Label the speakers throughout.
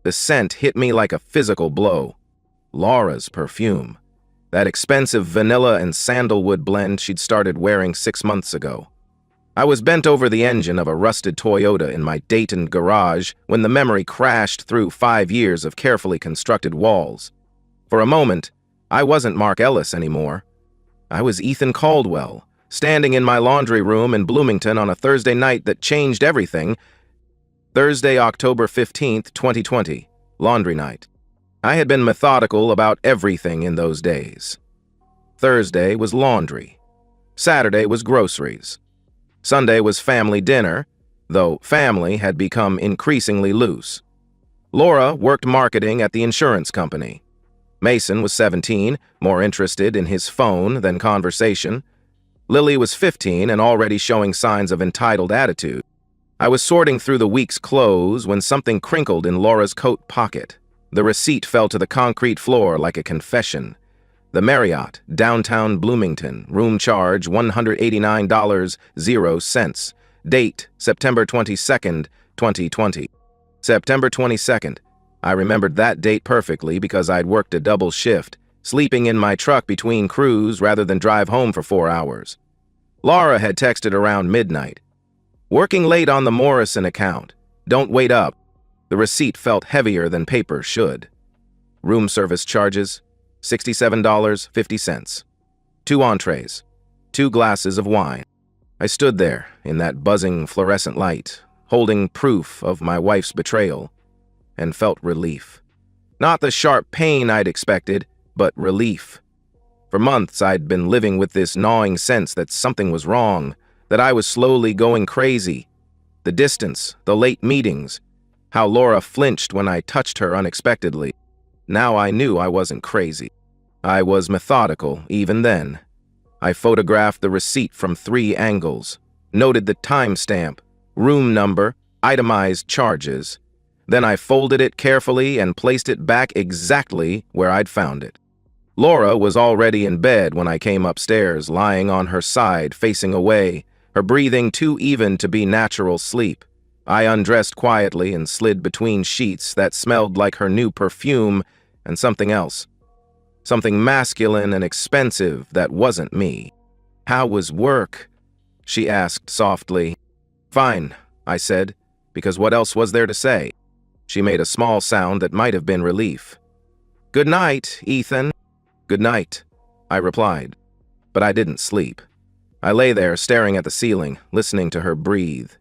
Speaker 1: The scent hit me like a physical blow. Laura's perfume. That expensive vanilla and sandalwood blend she'd started wearing 6 months ago. I was bent over the engine of a rusted Toyota in my Dayton garage when the memory crashed through 5 years of carefully constructed walls. For a moment, I wasn't Mark Ellis anymore. I was Ethan Caldwell, standing in my laundry room in Bloomington on a Thursday night that changed everything. Thursday, October 15th, 2020, laundry night. I had been methodical about everything in those days. Thursday was laundry. Saturday was groceries. Sunday was family dinner, though family had become increasingly loose. Laura worked marketing at the insurance company. Mason was 17, more interested in his phone than conversation. Lily was 15 and already showing signs of entitled attitude. I was sorting through the week's clothes when something crinkled in Laura's coat pocket. The receipt fell to the concrete floor like a confession. The Marriott, downtown Bloomington, room charge $189.00. Date, September 22nd, 2020. September 22nd. I remembered that date perfectly because I'd worked a double shift, sleeping in my truck between crews rather than drive home for 4 hours. Laura had texted around midnight. Working late on the Morrison account. Don't wait up. The receipt felt heavier than paper should. Room service charges, $67.50. 2 entrees, 2 glasses of wine. I stood there in that buzzing fluorescent light, holding proof of my wife's betrayal, and felt relief. Not the sharp pain I'd expected, but relief. For months I'd been living with this gnawing sense that something was wrong, that I was slowly going crazy. The distance, the late meetings, how Laura flinched when I touched her unexpectedly. Now I knew I wasn't crazy. I was methodical, even then. I photographed the receipt from 3 angles, noted the timestamp, room number, itemized charges. Then I folded it carefully and placed it back exactly where I'd found it. Laura was already in bed when I came upstairs, lying on her side, facing away, her breathing too even to be natural sleep. I undressed quietly and slid between sheets that smelled like her new perfume and something else. Something masculine and expensive that wasn't me. "How was work?" she asked softly. "Fine," I said, because what else was there to say? She made a small sound that might have been relief. "Good night, Ethan." "Good night," I replied. But I didn't sleep. I lay there staring at the ceiling, listening to her breathe,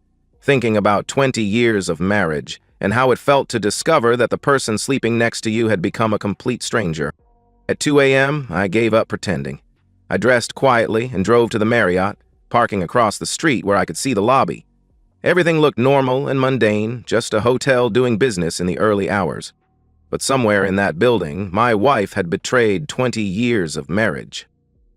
Speaker 1: thinking about 20 years of marriage and how it felt to discover that the person sleeping next to you had become a complete stranger. At 2 a.m., I gave up pretending. I dressed quietly and drove to the Marriott, parking across the street where I could see the lobby. Everything looked normal and mundane, just a hotel doing business in the early hours. But somewhere in that building, my wife had betrayed 20 years of marriage.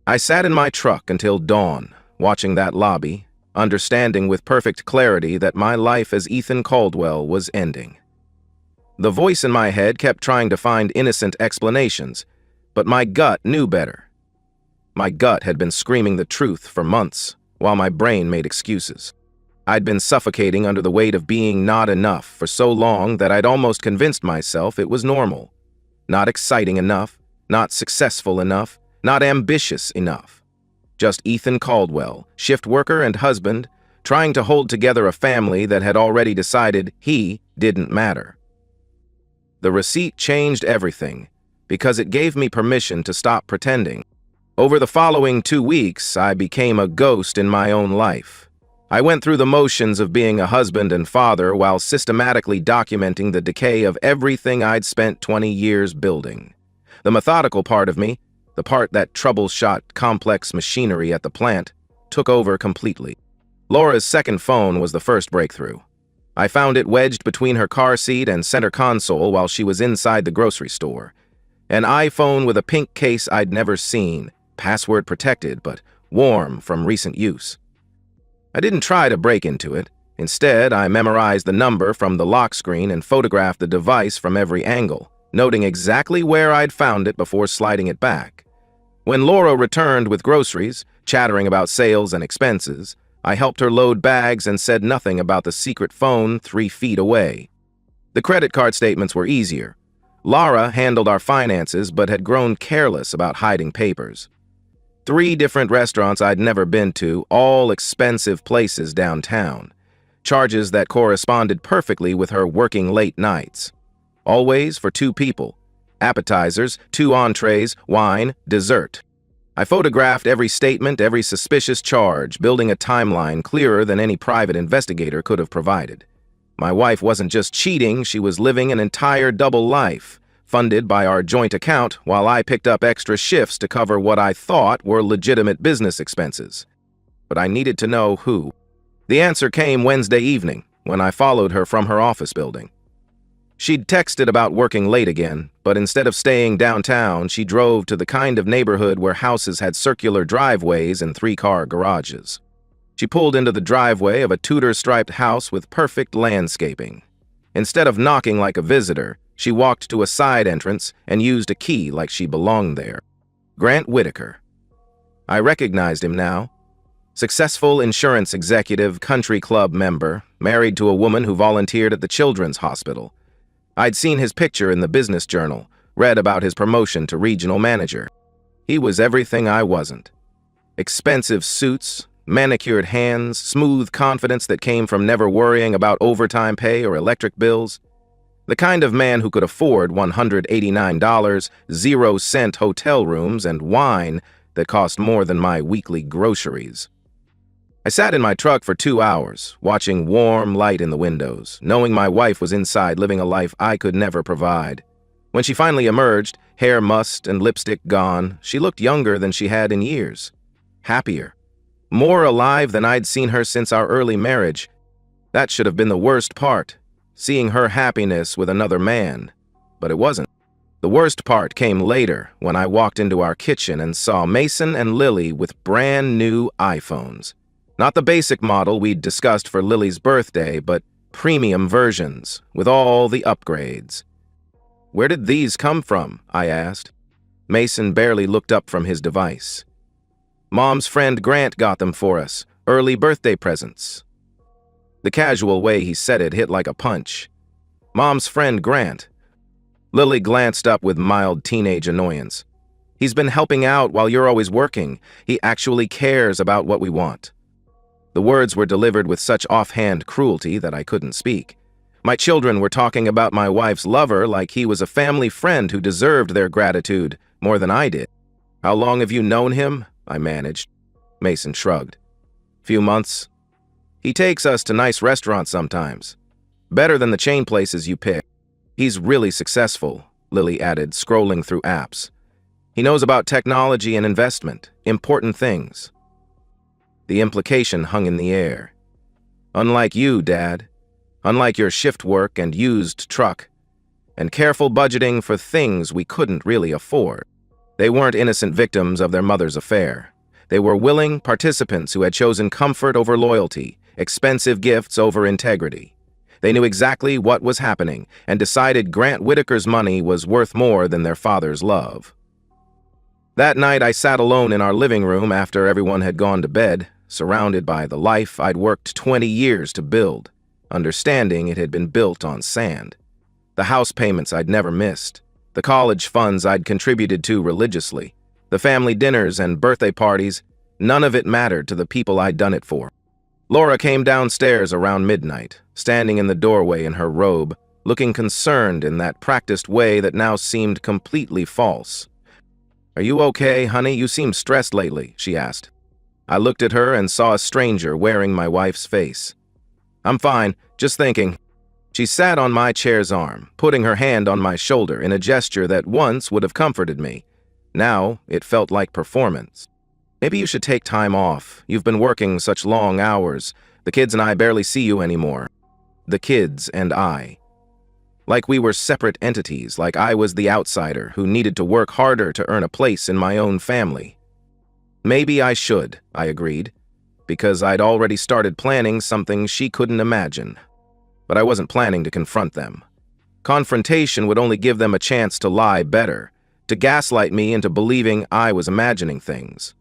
Speaker 1: I sat in my truck until dawn, watching that lobby, understanding with perfect clarity that my life as Ethan Caldwell was ending. The voice in my head kept trying to find innocent explanations, but my gut knew better. My gut had been screaming the truth for months, while my brain made excuses. I'd been suffocating under the weight of being not enough for so long that I'd almost convinced myself it was normal. Not exciting enough, not successful enough, not ambitious enough. Just Ethan Caldwell, shift worker and husband, trying to hold together a family that had already decided he didn't matter. The receipt changed everything, because it gave me permission to stop pretending. Over the following 2 weeks, I became a ghost in my own life. I went through the motions of being a husband and father while systematically documenting the decay of everything I'd spent 20 years building. The methodical part of me, the part that troubleshot complex machinery at the plant, took over completely. Laura's second phone was the first breakthrough. I found it wedged between her car seat and center console while she was inside the grocery store. An iPhone with a pink case I'd never seen, password protected but warm from recent use. I didn't try to break into it. Instead, I memorized the number from the lock screen and photographed the device from every angle, noting exactly where I'd found it before sliding it back. When Laura returned with groceries, chattering about sales and expenses, I helped her load bags and said nothing about the secret phone 3 feet away. The credit card statements were easier. Laura handled our finances but had grown careless about hiding papers. 3 different restaurants I'd never been to, all expensive places downtown. Charges that corresponded perfectly with her working late nights. Always for 2 people. Appetizers, 2 entrees, wine, dessert. I photographed every statement, every suspicious charge, building a timeline clearer than any private investigator could have provided. My wife wasn't just cheating, she was living an entire double life, funded by our joint account while I picked up extra shifts to cover what I thought were legitimate business expenses. But I needed to know who. The answer came Wednesday evening, when I followed her from her office building. She'd texted about working late again, but instead of staying downtown, she drove to the kind of neighborhood where houses had circular driveways and 3-car garages. She pulled into the driveway of a Tudor-striped house with perfect landscaping. Instead of knocking like a visitor, she walked to a side entrance and used a key like she belonged there. Grant Whitaker. I recognized him now. Successful insurance executive, country club member, married to a woman who volunteered at the children's hospital. I'd seen his picture in the business journal, read about his promotion to regional manager. He was everything I wasn't. Expensive suits, manicured hands, smooth confidence that came from never worrying about overtime pay or electric bills. The kind of man who could afford $189, 0-cent hotel rooms and wine that cost more than my weekly groceries. I sat in my truck for 2 hours, watching warm light in the windows, knowing my wife was inside living a life I could never provide. When she finally emerged, hair mussed and lipstick gone, she looked younger than she had in years. Happier. More alive than I'd seen her since our early marriage. That should have been the worst part, seeing her happiness with another man. But it wasn't. The worst part came later, when I walked into our kitchen and saw Mason and Lily with brand new iPhones. Not the basic model we'd discussed for Lily's birthday, but premium versions, with all the upgrades. "Where did these come from?" I asked. Mason barely looked up from his device. "Mom's friend Grant got them for us, early birthday presents." The casual way he said it hit like a punch. Mom's friend Grant. Lily glanced up with mild teenage annoyance. "He's been helping out while you're always working. He actually cares about what we want." The words were delivered with such offhand cruelty that I couldn't speak. My children were talking about my wife's lover like he was a family friend who deserved their gratitude more than I did. "How long have you known him?" I managed. Mason shrugged. "Few months. He takes us to nice restaurants sometimes. Better than the chain places you pick. He's really successful," Lily added, scrolling through apps. "He knows about technology and investment, important things." The implication hung in the air. "Unlike you, Dad. Unlike your shift work and used truck. And careful budgeting for things we couldn't really afford." They weren't innocent victims of their mother's affair. They were willing participants who had chosen comfort over loyalty, expensive gifts over integrity. They knew exactly what was happening and decided Grant Whitaker's money was worth more than their father's love. That night, I sat alone in our living room after everyone had gone to bed, surrounded by the life I'd worked 20 years to build, understanding it had been built on sand. The house payments I'd never missed, the college funds I'd contributed to religiously, the family dinners and birthday parties, none of it mattered to the people I'd done it for. Laura came downstairs around midnight, standing in the doorway in her robe, looking concerned in that practiced way that now seemed completely false. "Are you okay, honey? You seem stressed lately," she asked. I looked at her and saw a stranger wearing my wife's face. "I'm fine, just thinking." She sat on my chair's arm, putting her hand on my shoulder in a gesture that once would have comforted me. Now, it felt like performance. "Maybe you should take time off. You've been working such long hours. The kids and I barely see you anymore." The kids and I. Like we were separate entities, like I was the outsider who needed to work harder to earn a place in my own family. "Maybe I should," I agreed, because I'd already started planning something she couldn't imagine. But I wasn't planning to confront them. Confrontation would only give them a chance to lie better, to gaslight me into believing I was imagining things.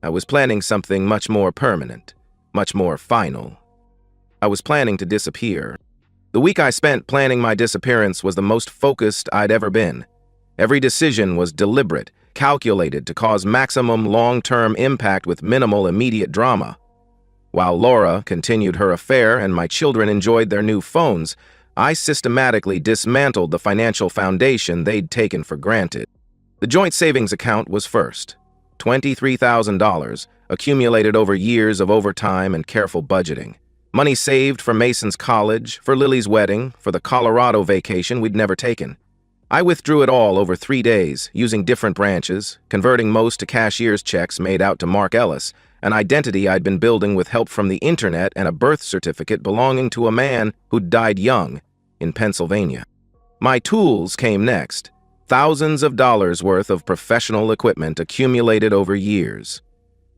Speaker 1: I was planning something much more permanent, much more final. I was planning to disappear. The week I spent planning my disappearance was the most focused I'd ever been. Every decision was deliberate, calculated to cause maximum long-term impact with minimal immediate drama. While Laura continued her affair and my children enjoyed their new phones, I systematically dismantled the financial foundation they'd taken for granted. The joint savings account was first. $23,000, accumulated over years of overtime and careful budgeting. Money saved for Mason's college, for Lily's wedding, for the Colorado vacation we'd never taken. I withdrew it all over 3 days, using different branches, converting most to cashier's checks made out to Mark Ellis, an identity I'd been building with help from the internet and a birth certificate belonging to a man who'd died young in Pennsylvania. My tools came next. Thousands of dollars worth of professional equipment accumulated over years.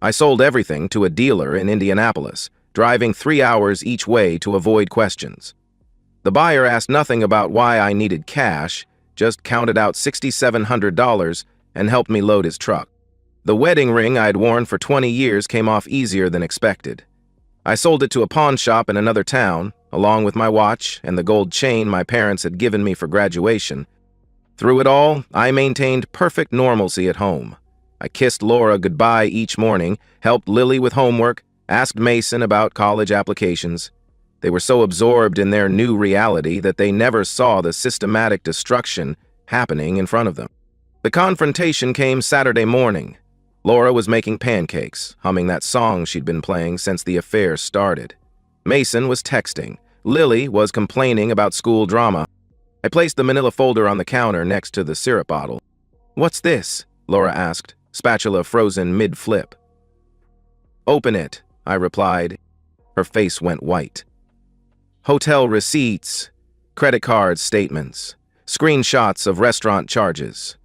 Speaker 1: I sold everything to a dealer in Indianapolis, driving 3 hours each way to avoid questions. The buyer asked nothing about why I needed cash, just counted out $6,700 and helped me load his truck. The wedding ring I'd worn for 20 years came off easier than expected. I sold it to a pawn shop in another town, along with my watch and the gold chain my parents had given me for graduation. Through it all, I maintained perfect normalcy at home. I kissed Laura goodbye each morning, helped Lily with homework, asked Mason about college applications. They were so absorbed in their new reality that they never saw the systematic destruction happening in front of them. The confrontation came Saturday morning. Laura was making pancakes, humming that song she'd been playing since the affair started. Mason was texting. Lily was complaining about school drama. I placed the manila folder on the counter next to the syrup bottle. "What's this?" Laura asked, spatula frozen mid-flip. "Open it," I replied. Her face went white. Hotel receipts, credit card statements, screenshots of restaurant charges,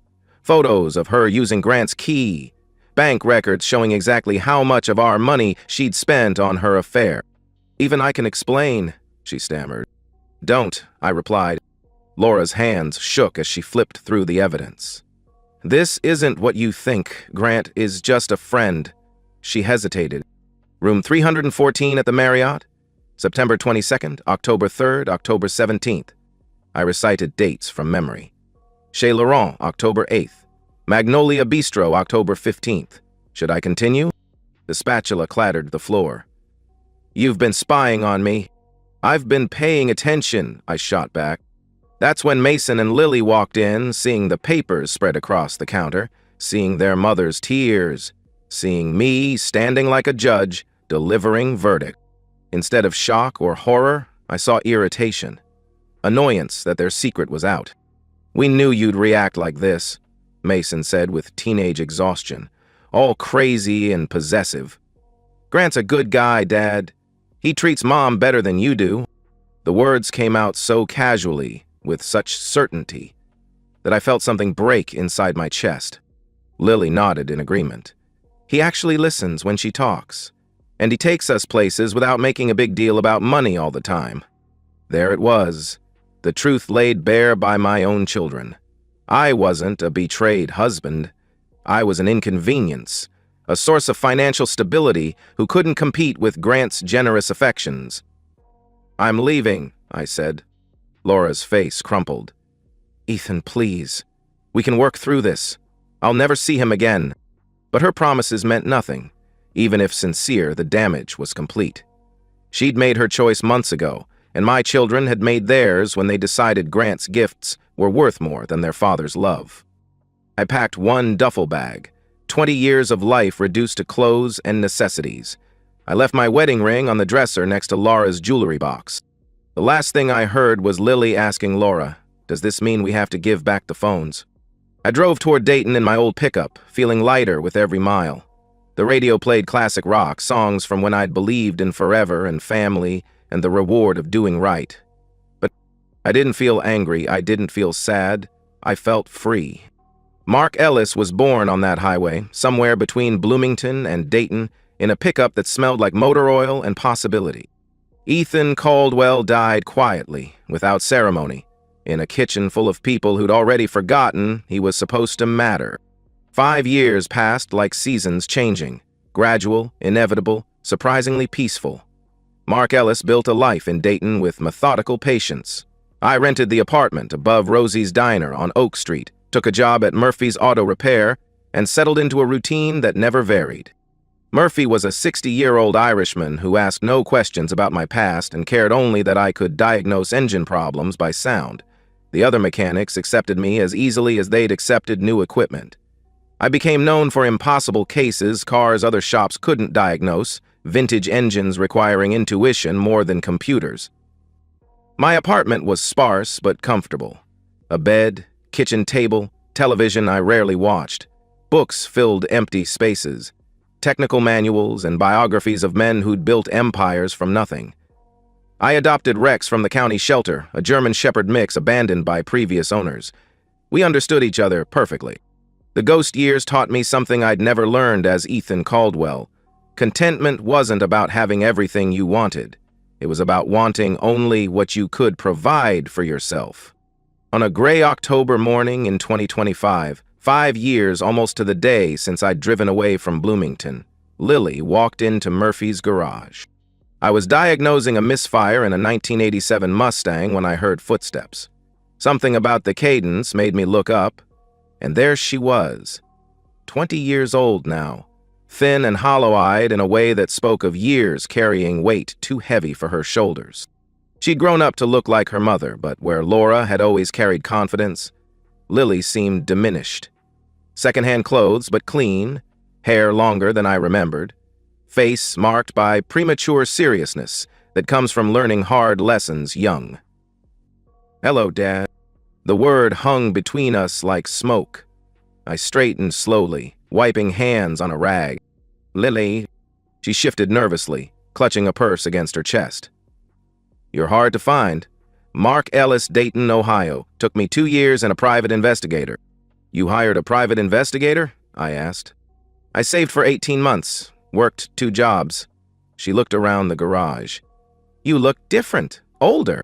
Speaker 1: photos of her using Grant's key, bank records showing exactly how much of our money she'd spent on her affair. "Even I can explain," she stammered. "Don't," I replied. Laura's hands shook as she flipped through the evidence. "This isn't what you think. Grant is just a friend." She hesitated. "Room 314 at the Marriott? September 22nd, October 3rd, October 17th. I recited dates from memory. Chez Laurent, October 8th. Magnolia Bistro, October 15th. Should I continue? The spatula clattered the floor. "You've been spying on me." "I've been paying attention," I shot back. That's when Mason and Lily walked in, seeing the papers spread across the counter, seeing their mother's tears, seeing me standing like a judge, delivering verdict. Instead of shock or horror, I saw irritation, annoyance that their secret was out. "We knew you'd react like this," Mason said with teenage exhaustion, all crazy and possessive. "Grant's a good guy, Dad. He treats Mom better than you do." The words came out so casually, with such certainty, that I felt something break inside my chest. Lily nodded in agreement. "He actually listens when she talks, and he takes us places without making a big deal about money all the time." There it was, the truth laid bare by my own children. I wasn't a betrayed husband. I was an inconvenience, a source of financial stability who couldn't compete with Grant's generous affections. "I'm leaving," I said. Laura's face crumpled. "Ethan, please. We can work through this. I'll never see him again." But her promises meant nothing. Even if sincere, the damage was complete. She'd made her choice months ago, and my children had made theirs when they decided Grant's gifts were worth more than their father's love. I packed one duffel bag, 20 years of life reduced to clothes and necessities. I left my wedding ring on the dresser next to Laura's jewelry box. The last thing I heard was Lily asking Laura, "Does this mean we have to give back the phones?" I drove toward Dayton in my old pickup, feeling lighter with every mile. The radio played classic rock, songs from when I'd believed in forever and family and the reward of doing right. But I didn't feel angry, I didn't feel sad, I felt free. Mark Ellis was born on that highway, somewhere between Bloomington and Dayton, in a pickup that smelled like motor oil and possibility. Ethan Caldwell died quietly, without ceremony, in a kitchen full of people who'd already forgotten he was supposed to matter. 5 years passed like seasons changing, gradual, inevitable, surprisingly peaceful. Mark Ellis built a life in Dayton with methodical patience. I rented the apartment above Rosie's Diner on Oak Street, took a job at Murphy's Auto Repair, and settled into a routine that never varied. Murphy was a 60-year-old Irishman who asked no questions about my past and cared only that I could diagnose engine problems by sound. The other mechanics accepted me as easily as they'd accepted new equipment. I became known for impossible cases, cars other shops couldn't diagnose, vintage engines requiring intuition more than computers. My apartment was sparse but comfortable. A bed, kitchen table, television I rarely watched. Books filled empty spaces. Technical manuals and biographies of men who'd built empires from nothing. I adopted Rex from the county shelter, a German Shepherd mix abandoned by previous owners. We understood each other perfectly. The ghost years taught me something I'd never learned as Ethan Caldwell. Contentment wasn't about having everything you wanted. It was about wanting only what you could provide for yourself. On a gray October morning in 2025, 5 years almost to the day since I'd driven away from Bloomington, Lily walked into Murphy's garage. I was diagnosing a misfire in a 1987 Mustang when I heard footsteps. Something about the cadence made me look up, and there she was, 20 years old now, thin and hollow-eyed in a way that spoke of years carrying weight too heavy for her shoulders. She'd grown up to look like her mother, but where Laura had always carried confidence, Lily seemed diminished. Secondhand clothes, but clean, hair longer than I remembered, face marked by premature seriousness that comes from learning hard lessons young. "Hello, Dad." The word hung between us like smoke. I straightened slowly, wiping hands on a rag. "Lily." She shifted nervously, clutching a purse against her chest. "You're hard to find. Mark Ellis, Dayton, Ohio. Took me 2 years and a private investigator." "You hired a private investigator?" I asked. "I saved for 18 months, worked 2 jobs." She looked around the garage. "You look different, older."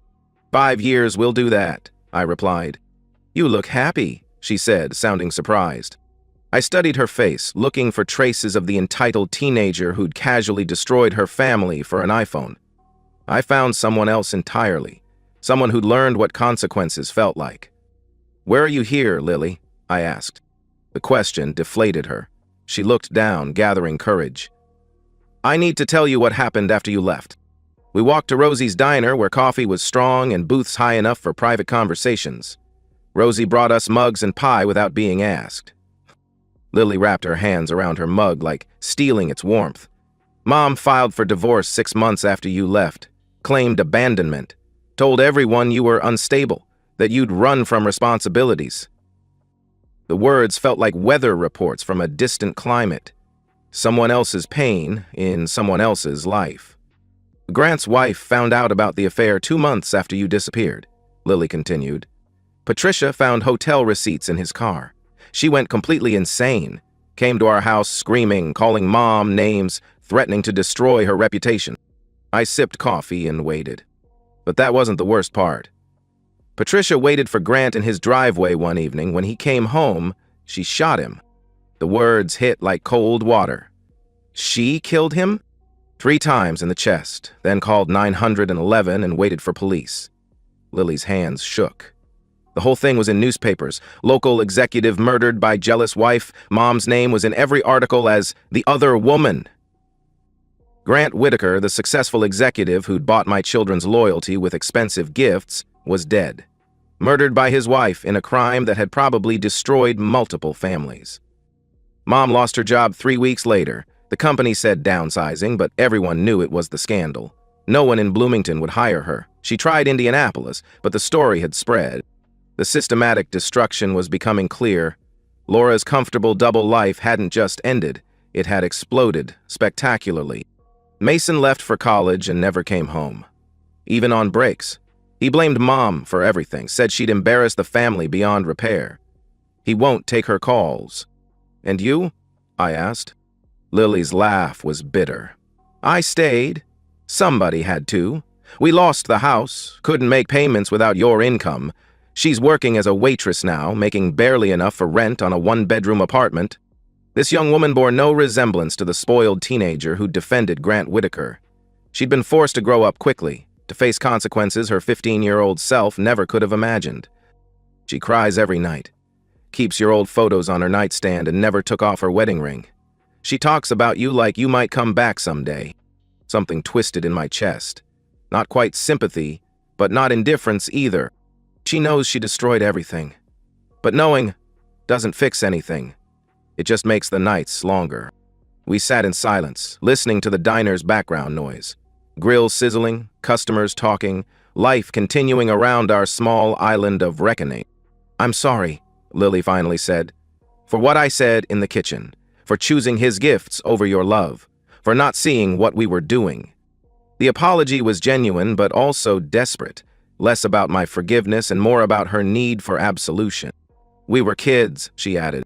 Speaker 1: "5 years will do that," I replied. "You look happy," she said, sounding surprised. I studied her face, looking for traces of the entitled teenager who'd casually destroyed her family for an iPhone. I found someone else entirely, someone who'd learned what consequences felt like. "Where are you here, Lily?" I asked. The question deflated her. She looked down, gathering courage. "I need to tell you what happened after you left. We walked to Rosie's Diner, where coffee was strong and booths high enough for private conversations. Rosie brought us mugs and pie without being asked." Lily wrapped her hands around her mug like stealing its warmth. "Mom filed for divorce 6 months after you left, claimed abandonment, told everyone you were unstable, that you'd run from responsibilities." The words felt like weather reports from a distant climate. Someone else's pain in someone else's life. "Grant's wife found out about the affair 2 months after you disappeared," Lily continued. "Patricia found hotel receipts in his car. She went completely insane, came to our house screaming, calling Mom names, threatening to destroy her reputation." I sipped coffee and waited. But that wasn't the worst part. Patricia waited for Grant in his driveway one evening. When he came home, she shot him. The words hit like cold water. She killed him? 3 times in the chest, then called 911 and waited for police. Lily's hands shook. The whole thing was in newspapers. Local executive murdered by jealous wife. Mom's name was in every article as the other woman. Grant Whitaker, the successful executive who'd bought my children's loyalty with expensive gifts, was dead. Murdered by his wife in a crime that had probably destroyed multiple families. Mom lost her job 3 weeks later. The company said downsizing, but everyone knew it was the scandal. No one in Bloomington would hire her. She tried Indianapolis, but the story had spread. The systematic destruction was becoming clear. Laura's comfortable double life hadn't just ended, it had exploded spectacularly. Mason left for college and never came home. Even on breaks. He blamed Mom for everything, said she'd embarrassed the family beyond repair. He won't take her calls. "And you?" I asked. Lily's laugh was bitter. "I stayed. Somebody had to. We lost the house, couldn't make payments without your income. She's working as a waitress now, making barely enough for rent on a 1-bedroom apartment." This young woman bore no resemblance to the spoiled teenager who defended Grant Whitaker. She'd been forced to grow up quickly, to face consequences her 15-year-old self never could have imagined. She cries every night, keeps your old photos on her nightstand and never took off her wedding ring. She talks about you like you might come back someday. Something twisted in my chest. Not quite sympathy, but not indifference either. She knows she destroyed everything. But knowing doesn't fix anything. It just makes the nights longer. We sat in silence, listening to the diner's background noise. Grill sizzling, customers talking, life continuing around our small island of reckoning. "I'm sorry," Lily finally said, "for what I said in the kitchen, for choosing his gifts over your love, for not seeing what we were doing." The apology was genuine but also desperate, less about my forgiveness and more about her need for absolution. "We were kids," she added.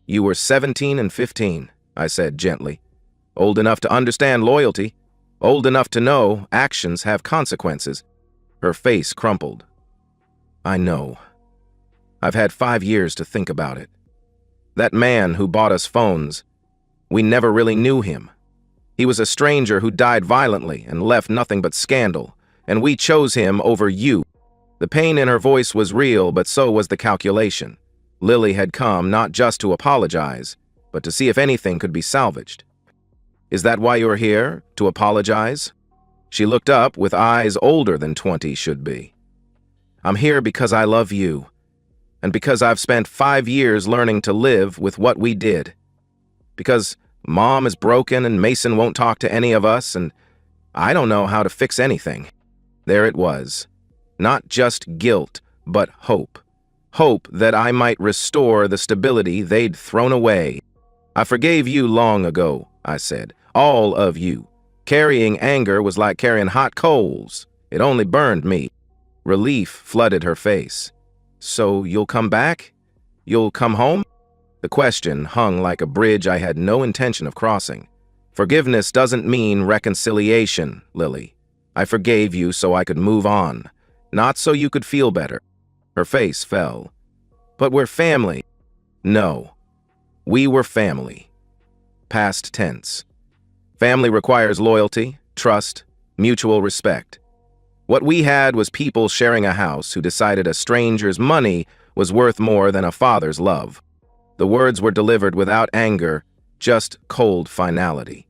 Speaker 1: "You were 17 and 15, I said gently. "Old enough to understand loyalty, old enough to know actions have consequences." Her face crumpled. "I know. I've had 5 years to think about it. That man who bought us phones, we never really knew him. He was a stranger who died violently and left nothing but scandal, and we chose him over you." The pain in her voice was real, but so was the calculation. Lily had come not just to apologize, but to see if anything could be salvaged. "Is that why you're here? To apologize?" She looked up with eyes older than 20 should be. "I'm here because I love you, and because I've spent 5 years learning to live with what we did. Because Mom is broken and Mason won't talk to any of us, and I don't know how to fix anything." There it was. Not just guilt, but hope. Hope that I might restore the stability they'd thrown away. "I forgave you long ago," I said. "All of you. Carrying anger was like carrying hot coals. It only burned me." Relief flooded her face. "So you'll come back? You'll come home?" The question hung like a bridge I had no intention of crossing. "Forgiveness doesn't mean reconciliation, Lily. I forgave you so I could move on, not so you could feel better." Her face fell. "But we're family." "No. We were family." Past tense. Family requires loyalty, trust, mutual respect. What we had was people sharing a house who decided a stranger's money was worth more than a father's love. The words were delivered without anger, just cold finality.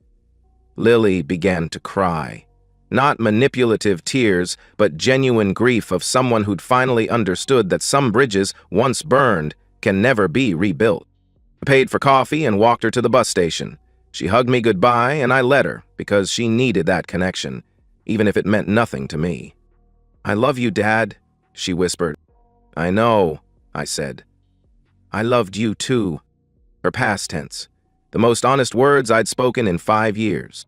Speaker 1: Lily began to cry. Not manipulative tears, but genuine grief of someone who'd finally understood that some bridges, once burned, can never be rebuilt. I paid for coffee and walked her to the bus station. She hugged me goodbye, and I let her, because she needed that connection, even if it meant nothing to me. "I love you, Dad," she whispered. "I know," I said. "I loved you too." Her past tense. The most honest words I'd spoken in 5 years.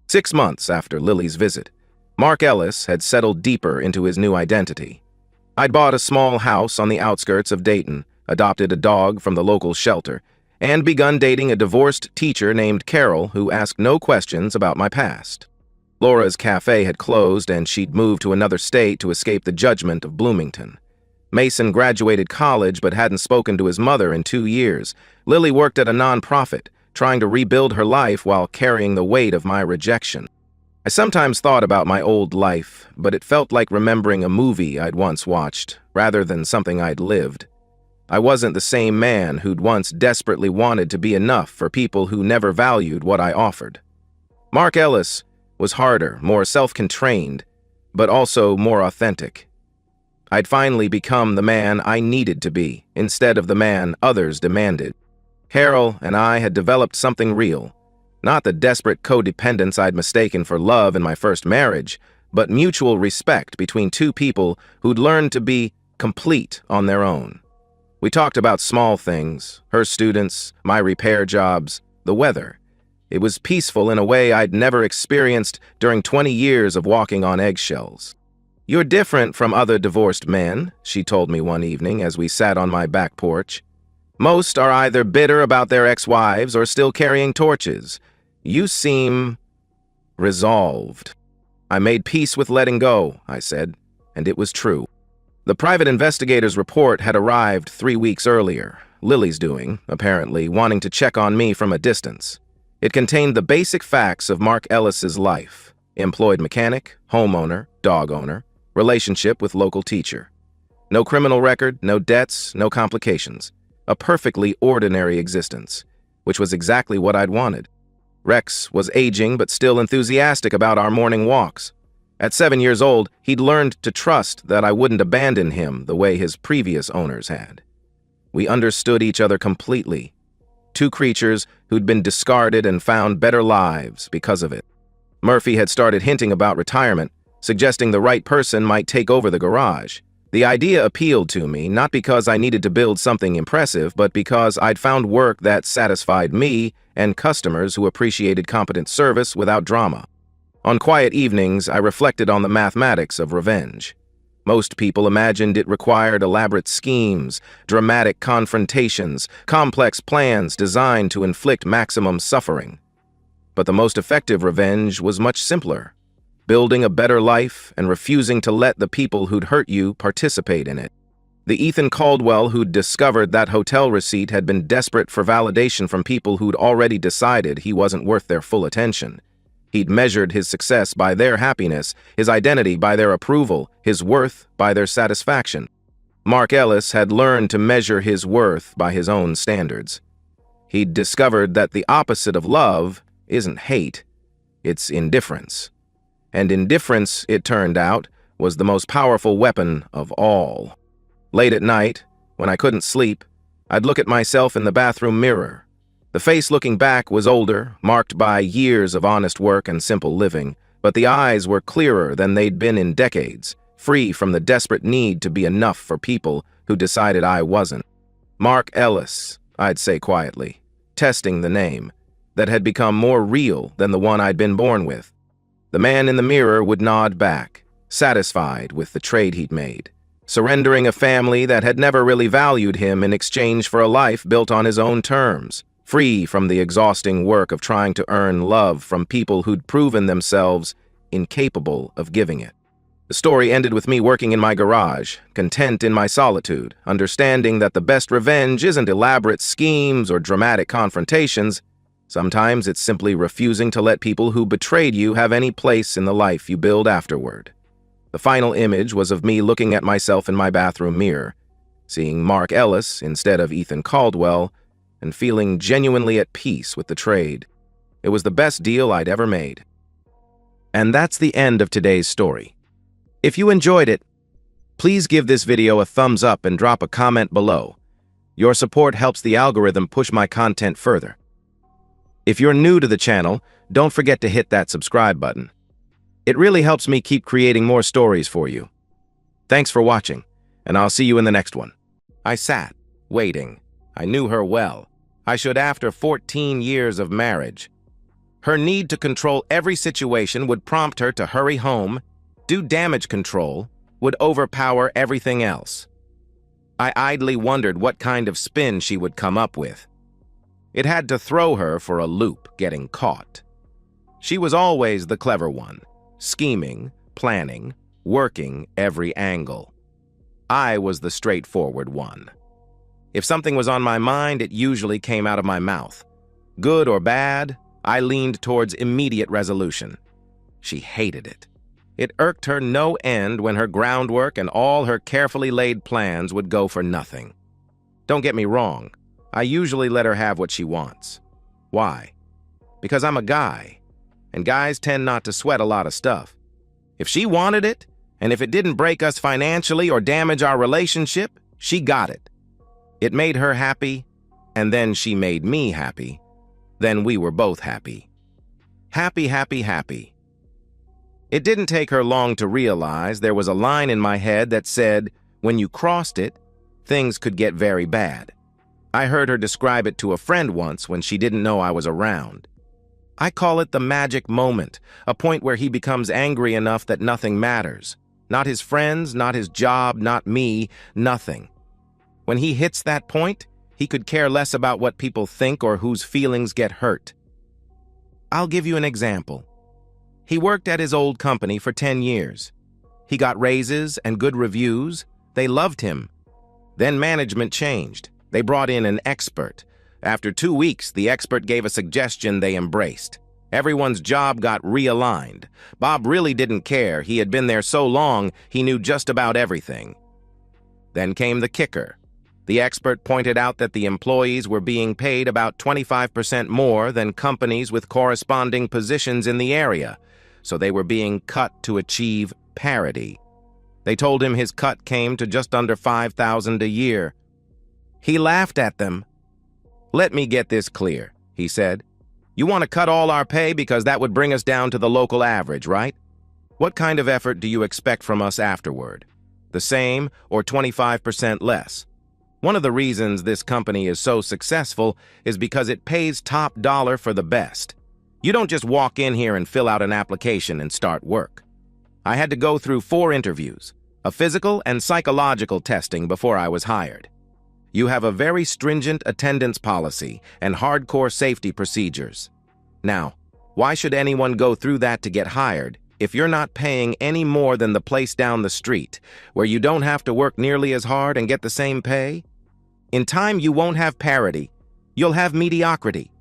Speaker 1: 6 months after Lily's visit, Mark Ellis had settled deeper into his new identity. I'd bought a small house on the outskirts of Dayton, adopted a dog from the local shelter, and begun dating a divorced teacher named Carol who asked no questions about my past. Laura's cafe had closed and she'd moved to another state to escape the judgment of Bloomington. Mason graduated college but hadn't spoken to his mother in 2 years. Lily worked at a nonprofit, trying to rebuild her life while carrying the weight of my rejection. I sometimes thought about my old life, but it felt like remembering a movie I'd once watched, rather than something I'd lived. I wasn't the same man who'd once desperately wanted to be enough for people who never valued what I offered. Mark Ellis was harder, more self-contained, but also more authentic. I'd finally become the man I needed to be, instead of the man others demanded. Carol and I had developed something real, not the desperate codependence I'd mistaken for love in my first marriage, but mutual respect between two people who'd learned to be complete on their own. We talked about small things, her students, my repair jobs, the weather. It was peaceful in a way I'd never experienced during 20 years of walking on eggshells. "You're different from other divorced men," she told me one evening as we sat on my back porch. "Most are either bitter about their ex-wives or still carrying torches. You seem resolved." I made peace with letting go, I said, and it was true. The private investigator's report had arrived 3 weeks earlier, Lily's doing, apparently, wanting to check on me from a distance. It contained the basic facts of Mark Ellis's life. Employed mechanic, homeowner, dog owner, relationship with local teacher. No criminal record, no debts, no complications. A perfectly ordinary existence, which was exactly what I'd wanted. Rex was aging but still enthusiastic about our morning walks. At 7 years old, he'd learned to trust that I wouldn't abandon him the way his previous owners had. We understood each other completely. Two creatures who'd been discarded and found better lives because of it. Murphy had started hinting about retirement, suggesting the right person might take over the garage. The idea appealed to me, not because I needed to build something impressive, but because I'd found work that satisfied me and customers who appreciated competent service without drama. On quiet evenings, I reflected on the mathematics of revenge. Most people imagined it required elaborate schemes, dramatic confrontations, complex plans designed to inflict maximum suffering. But the most effective revenge was much simpler: building a better life and refusing to let the people who'd hurt you participate in it. The Ethan Caldwell who'd discovered that hotel receipt had been desperate for validation from people who'd already decided he wasn't worth their full attention. He'd measured his success by their happiness, his identity by their approval, his worth by their satisfaction. Mark Ellis had learned to measure his worth by his own standards. He'd discovered that the opposite of love isn't hate, it's indifference. And indifference, it turned out, was the most powerful weapon of all. Late at night, when I couldn't sleep, I'd look at myself in the bathroom mirror. The face looking back was older, marked by years of honest work and simple living, but the eyes were clearer than they'd been in decades, free from the desperate need to be enough for people who decided I wasn't. Mark Ellis, I'd say quietly, testing the name, that had become more real than the one I'd been born with. The man in the mirror would nod back, satisfied with the trade he'd made, surrendering a family that had never really valued him in exchange for a life built on his own terms, free from the exhausting work of trying to earn love from people who'd proven themselves incapable of giving it. The story ended with me working in my garage, content in my solitude, understanding that the best revenge isn't elaborate schemes or dramatic confrontations. Sometimes it's simply refusing to let people who betrayed you have any place in the life you build afterward. The final image was of me looking at myself in my bathroom mirror, seeing Mark Ellis instead of Ethan Caldwell, and feeling genuinely at peace with the trade. It was the best deal I'd ever made. And that's the end of today's story. If you enjoyed it, please give this video a thumbs up and drop a comment below. Your support helps the algorithm push my content further. If you're new to the channel, don't forget to hit that subscribe button. It really helps me keep creating more stories for you. Thanks for watching, and I'll see you in the next one. I sat, waiting. I knew her well. I should after 14 years of marriage. Her need to control every situation would prompt her to hurry home, do damage control, would overpower everything else. I idly wondered what kind of spin she would come up with. It had to throw her for a loop, getting caught. She was always the clever one, scheming, planning, working every angle. I was the straightforward one. If something was on my mind, it usually came out of my mouth. Good or bad, I leaned towards immediate resolution. She hated it. It irked her no end when her groundwork and all her carefully laid plans would go for nothing. Don't get me wrong, I usually let her have what she wants. Why? Because I'm a guy, and guys tend not to sweat a lot of stuff. If she wanted it, and if it didn't break us financially or damage our relationship, she got it. It made her happy, and then she made me happy. Then we were both happy. Happy, happy, happy. It didn't take her long to realize there was a line in my head that said, when you crossed it, things could get very bad. I heard her describe it to a friend once when she didn't know I was around. I call it the magic moment, a point where he becomes angry enough that nothing matters. Not his friends, not his job, not me, nothing. When he hits that point, he could care less about what people think or whose feelings get hurt. I'll give you an example. He worked at his old company for 10 years. He got raises and good reviews. They loved him. Then management changed. They brought in an expert. After 2 weeks, the expert gave a suggestion they embraced. Everyone's job got realigned. Bob really didn't care. He had been there so long, he knew just about everything. Then came the kicker. The expert pointed out that the employees were being paid about 25% more than companies with corresponding positions in the area, so they were being cut to achieve parity. They told him his cut came to just under $5,000 a year. He laughed at them. "Let me get this clear," he said. "You want to cut all our pay because that would bring us down to the local average, right? What kind of effort do you expect from us afterward? The same or 25% less? One of the reasons this company is so successful is because it pays top dollar for the best. You don't just walk in here and fill out an application and start work. I had to go through 4 interviews, a physical and psychological testing before I was hired. You have a very stringent attendance policy and hardcore safety procedures. Now, why should anyone go through that to get hired if you're not paying any more than the place down the street, where you don't have to work nearly as hard and get the same pay? In time, you won't have parity. You'll have mediocrity.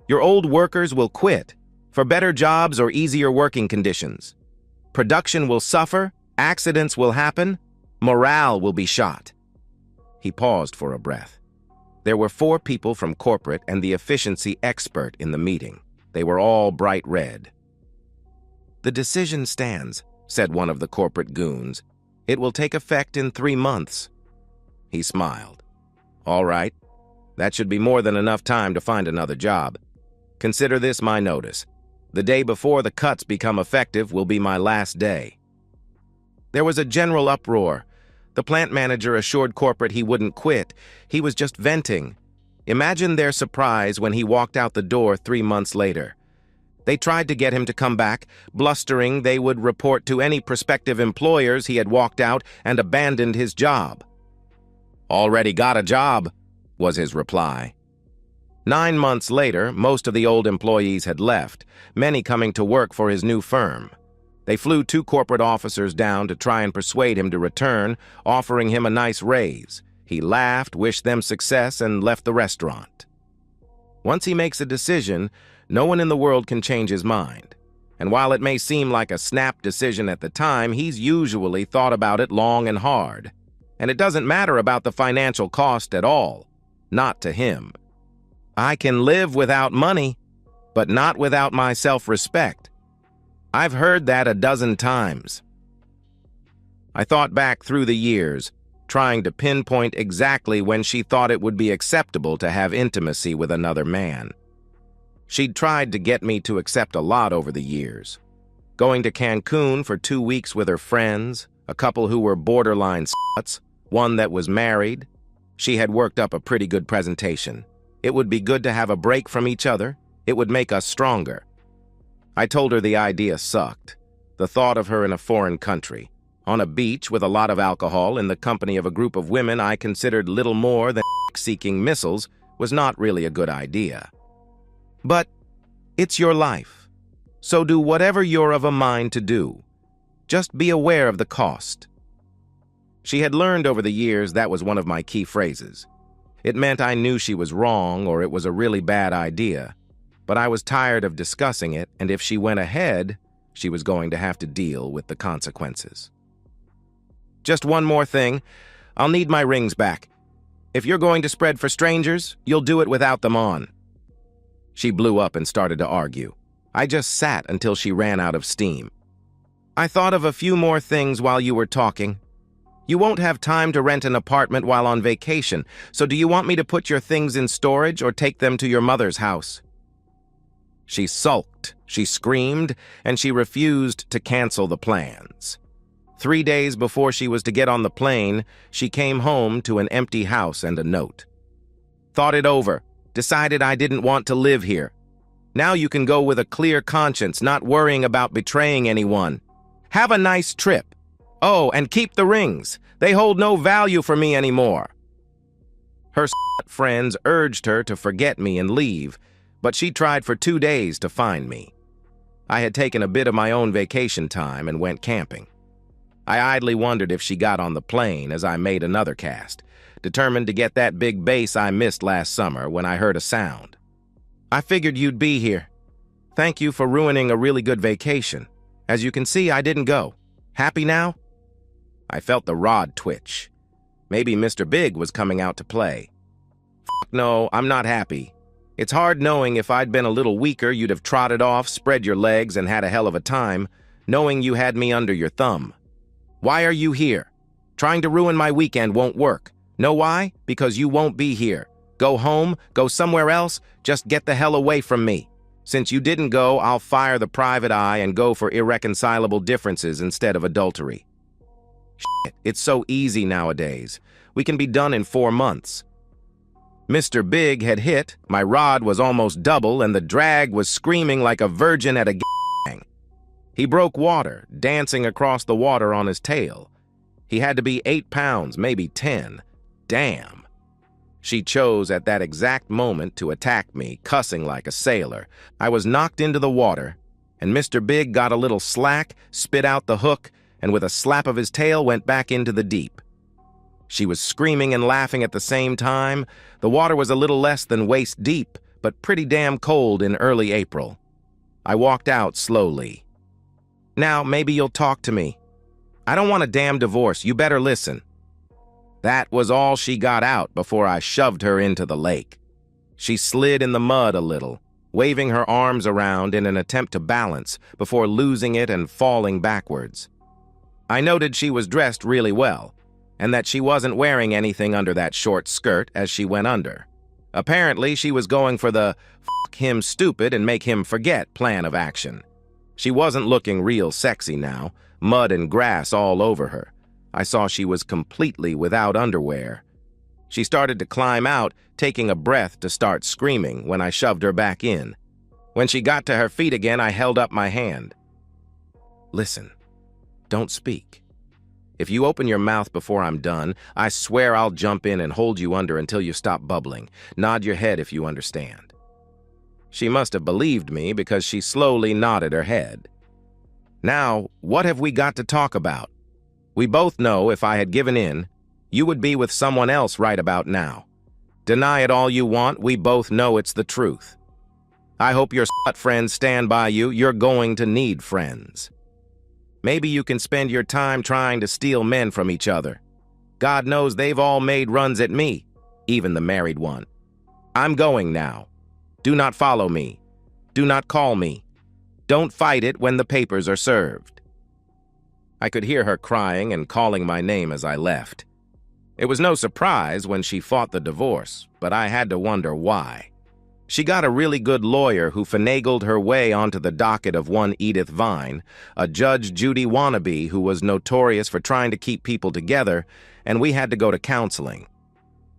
Speaker 1: Your old workers will quit for better jobs or easier working conditions. Production will suffer, accidents will happen, morale will be shot." He paused for a breath. There were 4 people from corporate and the efficiency expert in the meeting. They were all bright red. "The decision stands," said one of the corporate goons. "It will take effect in 3 months." He smiled. "All right. That should be more than enough time to find another job. Consider this my notice. The day before the cuts become effective will be my last day." There was a general uproar. The plant manager assured corporate he wouldn't quit. He was just venting. Imagine their surprise when he walked out the door 3 months later. They tried to get him to come back, blustering they would report to any prospective employers he had walked out and abandoned his job. "Already got a job," was his reply. 9 months later, most of the old employees had left, many coming to work for his new firm. They flew 2 corporate officers down to try and persuade him to return, offering him a nice raise. He laughed, wished them success, and left the restaurant. Once he makes a decision, no one in the world can change his mind. And while it may seem like a snap decision at the time, he's usually thought about it long and hard. And it doesn't matter about the financial cost at all. Not to him. "I can live without money, but not without my self-respect." I've heard that a dozen times. I thought back through the years, trying to pinpoint exactly when she thought it would be acceptable to have intimacy with another man. She'd tried to get me to accept a lot over the years. Going to Cancun for 2 weeks with her friends, a couple who were borderline sluts, one that was married. She had worked up a pretty good presentation. It would be good to have a break from each other. It would make us stronger. I told her the idea sucked. The thought of her in a foreign country, on a beach with a lot of alcohol in the company of a group of women I considered little more than seeking missiles, was not really a good idea. But it's your life, so do whatever you're of a mind to do. Just be aware of the cost. She had learned over the years that was one of my key phrases. It meant I knew she was wrong or it was a really bad idea. But I was tired of discussing it, and if she went ahead, she was going to have to deal with the consequences. "Just one more thing. I'll need my rings back. If you're going to spread for strangers, you'll do it without them on." She blew up and started to argue. I just sat until she ran out of steam. "I thought of a few more things while you were talking. You won't have time to rent an apartment while on vacation, so do you want me to put your things in storage or take them to your mother's house?" She sulked, she screamed, and she refused to cancel the plans. 3 days before she was to get on the plane, she came home to an empty house and a note. "Thought it over. Decided I didn't want to live here. Now you can go with a clear conscience, not worrying about betraying anyone. Have a nice trip. Oh, and keep the rings. They hold no value for me anymore." Her friends urged her to forget me and leave, but she tried for 2 days to find me. I had taken a bit of my own vacation time and went camping. I idly wondered if she got on the plane as I made another cast, determined to get that big bass I missed last summer when I heard a sound. "I figured you'd be here. Thank you for ruining a really good vacation. As you can see, I didn't go. Happy now? I felt the rod twitch. Maybe Mr. Big was coming out to play. No, I'm not happy. It's hard knowing if I'd been a little weaker, you'd have trotted off, spread your legs, and had a hell of a time, knowing you had me under your thumb. Why are you here? Trying to ruin my weekend won't work. Know why? Because you won't be here. Go home, go somewhere else, just get the hell away from me. Since you didn't go, I'll fire the private eye and go for irreconcilable differences instead of adultery. Shit, it's so easy nowadays. We can be done in 4 months. Mr. Big had hit, my rod was almost double, and the drag was screaming like a virgin at a gang. He broke water, dancing across the water on his tail. He had to be 8 pounds, maybe 10. Damn. She chose at that exact moment to attack me, cussing like a sailor. I was knocked into the water, and Mr. Big got a little slack, spit out the hook, and with a slap of his tail went back into the deep. She was screaming and laughing at the same time. The water was a little less than waist deep, but pretty damn cold in early April. I walked out slowly. Now, maybe you'll talk to me. I don't want a damn divorce. You better listen. That was all she got out before I shoved her into the lake. She slid in the mud a little, waving her arms around in an attempt to balance before losing it and falling backwards. I noted she was dressed really well, and that she wasn't wearing anything under that short skirt as she went under. Apparently, she was going for the "fuck him stupid and make him forget" plan of action. She wasn't looking real sexy now, mud and grass all over her. I saw she was completely without underwear. She started to climb out, taking a breath to start screaming when I shoved her back in. When she got to her feet again, I held up my hand. Listen, don't speak. If you open your mouth before I'm done, I swear I'll jump in and hold you under until you stop bubbling. Nod your head if you understand. She must have believed me because she slowly nodded her head. Now, what have we got to talk about? We both know if I had given in, you would be with someone else right about now. Deny it all you want, we both know it's the truth. I hope your slut friends stand by you. You're going to need friends. Maybe you can spend your time trying to steal men from each other. God knows they've all made runs at me, even the married one. I'm going now. Do not follow me. Do not call me. Don't fight it when the papers are served. I could hear her crying and calling my name as I left. It was no surprise when she fought the divorce, but I had to wonder why. She got a really good lawyer who finagled her way onto the docket of one Edith Vine, a Judge Judy wannabe who was notorious for trying to keep people together, and we had to go to counseling.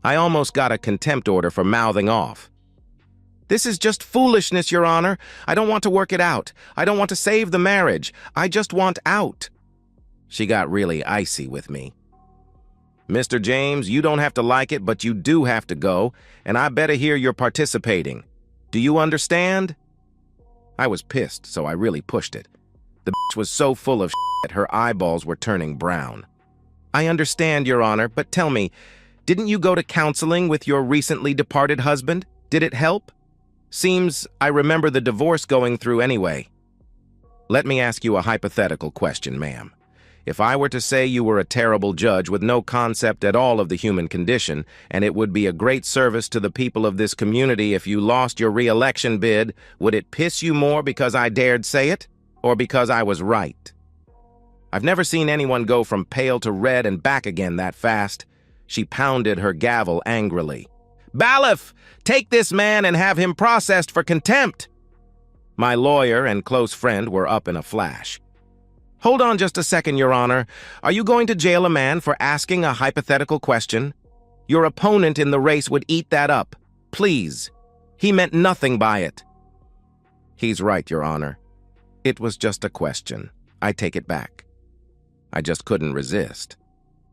Speaker 1: I almost got a contempt order for mouthing off. This is just foolishness, Your Honor. I don't want to work it out. I don't want to save the marriage. I just want out. She got really icy with me. Mr. James, you don't have to like it, but you do have to go, and I better hear you're participating. Do you understand? I was pissed, so I really pushed it. The bitch was so full of shit, her eyeballs were turning brown. I understand, Your Honor, but tell me, didn't you go to counseling with your recently departed husband? Did it help? Seems I remember the divorce going through anyway. Let me ask you a hypothetical question, ma'am. If I were to say you were a terrible judge with no concept at all of the human condition, and it would be a great service to the people of this community if you lost your re-election bid, would it piss you more because I dared say it, or because I was right? I've never seen anyone go from pale to red and back again that fast. She pounded her gavel angrily. Bailiff, take this man and have him processed for contempt. My lawyer and close friend were up in a flash. Hold on just a second, Your Honor. Are you going to jail a man for asking a hypothetical question? Your opponent in the race would eat that up. Please. He meant nothing by it. He's right, Your Honor. It was just a question. I take it back. I just couldn't resist.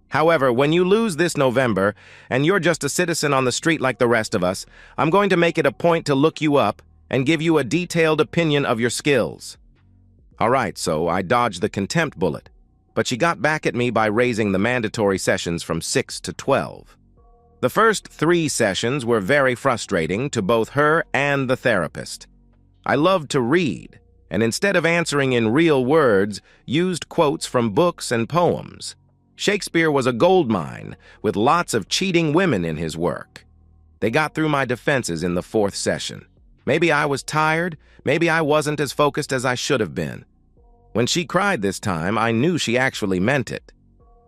Speaker 1: However, when you lose this November, and you're just a citizen on the street like the rest of us, I'm going to make it a point to look you up and give you a detailed opinion of your skills. All right, so I dodged the contempt bullet, but she got back at me by raising the mandatory sessions from 6 to 12. The first 3 sessions were very frustrating to both her and the therapist. I loved to read, and instead of answering in real words, used quotes from books and poems. Shakespeare was a goldmine, with lots of cheating women in his work. They got through my defenses in the fourth session. Maybe I was tired, maybe I wasn't as focused as I should have been. When she cried this time, I knew she actually meant it.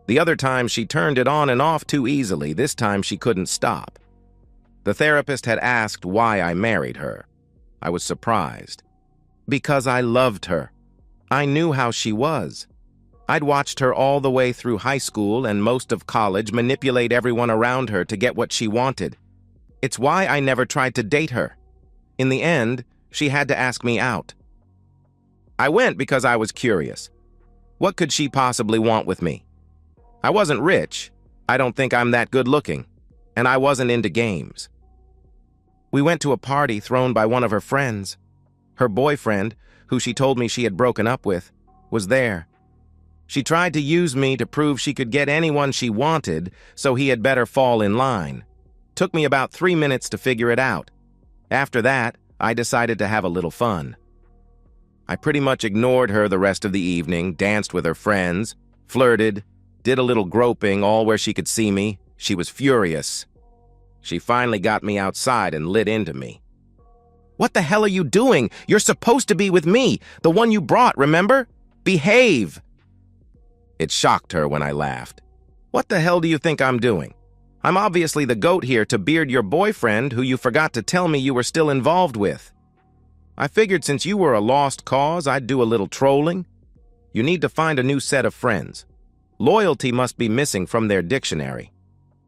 Speaker 1: The other time she turned it on and off too easily, this time she couldn't stop. The therapist had asked why I married her. I was surprised. Because I loved her. I knew how she was. I'd watched her all the way through high school and most of college manipulate everyone around her to get what she wanted. It's why I never tried to date her. In the end, she had to ask me out. I went because I was curious. What could she possibly want with me? I wasn't rich. I don't think I'm that good looking. And I wasn't into games. We went to a party thrown by one of her friends. Her boyfriend, who she told me she had broken up with, was there. She tried to use me to prove she could get anyone she wanted, so he had better fall in line. Took me about 3 minutes to figure it out. After that, I decided to have a little fun. I pretty much ignored her the rest of the evening, danced with her friends, flirted, did a little groping, all where she could see me. She was furious. She finally got me outside and lit into me. "What the hell are you doing? You're supposed to be with me, the one you brought, remember? Behave!" It shocked her when I laughed. "What the hell do you think I'm doing? I'm obviously the goat here to beard your boyfriend who you forgot to tell me you were still involved with. I figured since you were a lost cause, I'd do a little trolling. You need to find a new set of friends. Loyalty must be missing from their dictionary.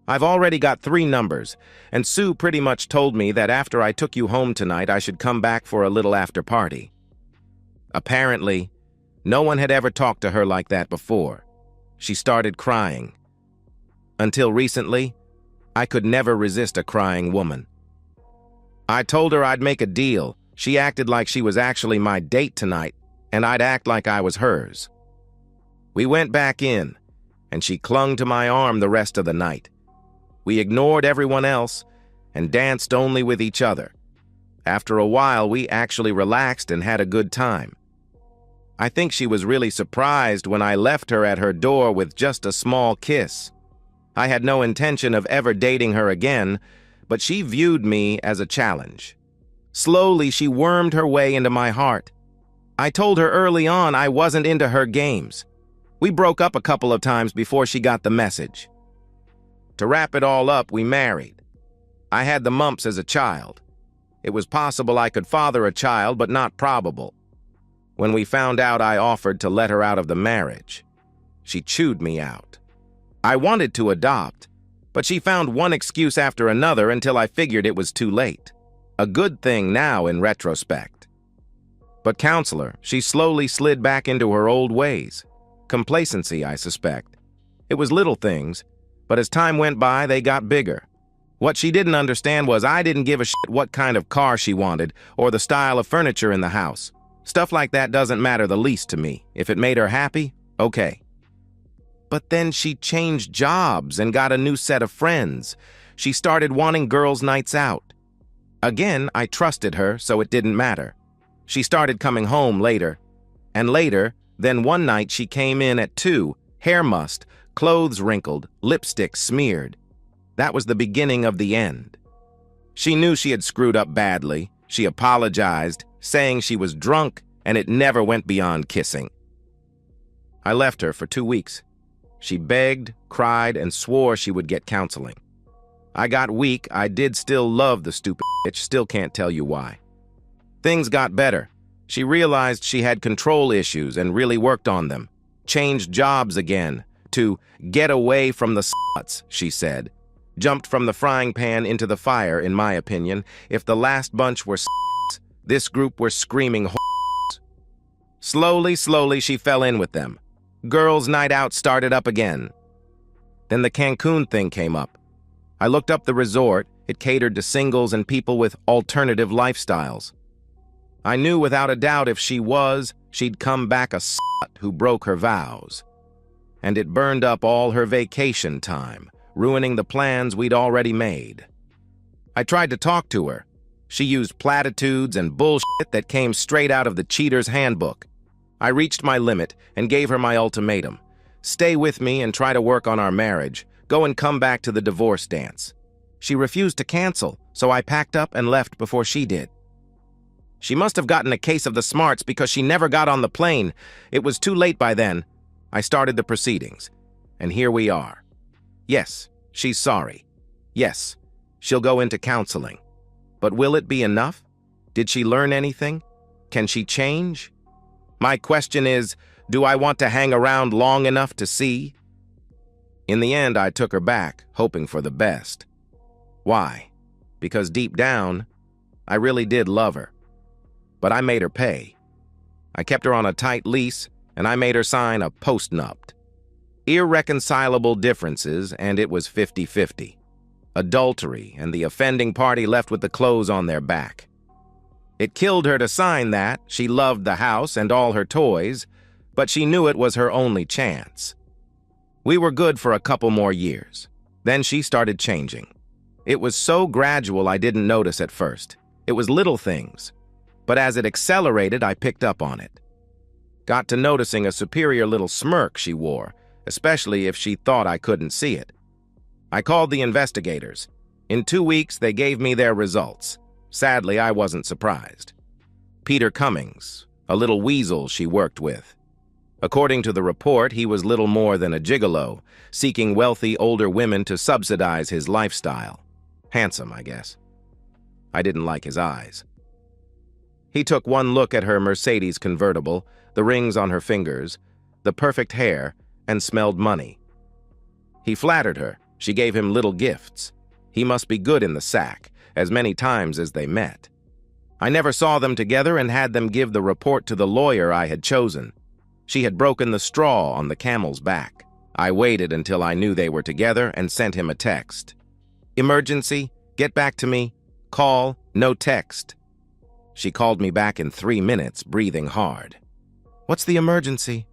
Speaker 1: I've already got 3 numbers, and Sue pretty much told me that after I took you home tonight, I should come back for a little after party." Apparently, no one had ever talked to her like that before. She started crying. Until recently, I could never resist a crying woman. I told her I'd make a deal. She acted like she was actually my date tonight, and I'd act like I was hers. We went back in, and she clung to my arm the rest of the night. We ignored everyone else and danced only with each other. After a while, we actually relaxed and had a good time. I think she was really surprised when I left her at her door with just a small kiss. I had no intention of ever dating her again, but she viewed me as a challenge. Slowly, she wormed her way into my heart. I told her early on I wasn't into her games. We broke up a couple of times before she got the message. To wrap it all up, we married. I had the mumps as a child. It was possible I could father a child, but not probable. When we found out, I offered to let her out of the marriage. She chewed me out. I wanted to adopt, but she found one excuse after another until I figured it was too late. A good thing now in retrospect. But counselor, she slowly slid back into her old ways. Complacency, I suspect. It was little things, but as time went by, they got bigger. What she didn't understand was I didn't give a shit what kind of car she wanted or the style of furniture in the house. Stuff like that doesn't matter the least to me. If it made her happy, okay. But then she changed jobs and got a new set of friends. She started wanting girls' nights out. Again, I trusted her, so it didn't matter. She started coming home later. And later, then one night she came in at 2, hair mussed, clothes wrinkled, lipstick smeared. That was the beginning of the end. She knew she had screwed up badly. She apologized, saying she was drunk and it never went beyond kissing. I left her for 2 weeks. She begged, cried, and swore she would get counseling. I got weak. I did still love the stupid bitch, still can't tell you why. Things got better. She realized she had control issues and really worked on them. Changed jobs again. To get away from the sluts, she said. Jumped from the frying pan into the fire, in my opinion. If the last bunch were sluts, this group were screaming whores. Slowly, she fell in with them. Girls' night out started up again. Then the Cancun thing came up. I looked up the resort. It catered to singles and people with alternative lifestyles. I knew without a doubt if she'd come back a slut who broke her vows. And it burned up all her vacation time, ruining the plans we'd already made. I tried to talk to her. She used platitudes and bullshit that came straight out of the cheater's handbook. I reached my limit and gave her my ultimatum. Stay with me and try to work on our marriage. Go and come back to the divorce dance. She refused to cancel, so I packed up and left before she did. She must have gotten a case of the smarts because she never got on the plane. It was too late by then. I started the proceedings, and here we are. Yes, she's sorry. Yes, she'll go into counseling. But will it be enough? Did she learn anything? Can she change? My question is, do I want to hang around long enough to see? In the end, I took her back, hoping for the best. Why? Because deep down, I really did love her. But I made her pay. I kept her on a tight lease, and I made her sign a postnupt. Irreconcilable differences, and it was 50-50. Adultery, and the offending party left with the clothes on their back. It killed her to sign that. She loved the house and all her toys, but she knew it was her only chance. We were good for a couple more years. Then she started changing. It was so gradual I didn't notice at first. It was little things. But as it accelerated, I picked up on it. Got to noticing a superior little smirk she wore, especially if she thought I couldn't see it. I called the investigators. In 2 weeks, they gave me their results. Sadly, I wasn't surprised. Peter Cummings, a little weasel she worked with. According to the report, he was little more than a gigolo, seeking wealthy older women to subsidize his lifestyle. Handsome, I guess. I didn't like his eyes. He took one look at her Mercedes convertible, the rings on her fingers, the perfect hair, and smelled money. He flattered her. She gave him little gifts. He must be good in the sack, as many times as they met. I never saw them together and had them give the report to the lawyer I had chosen. She had broken the straw on the camel's back. I waited until I knew they were together and sent him a text. Emergency, get back to me. Call, no text. She called me back in 3 minutes, breathing hard. What's the emergency?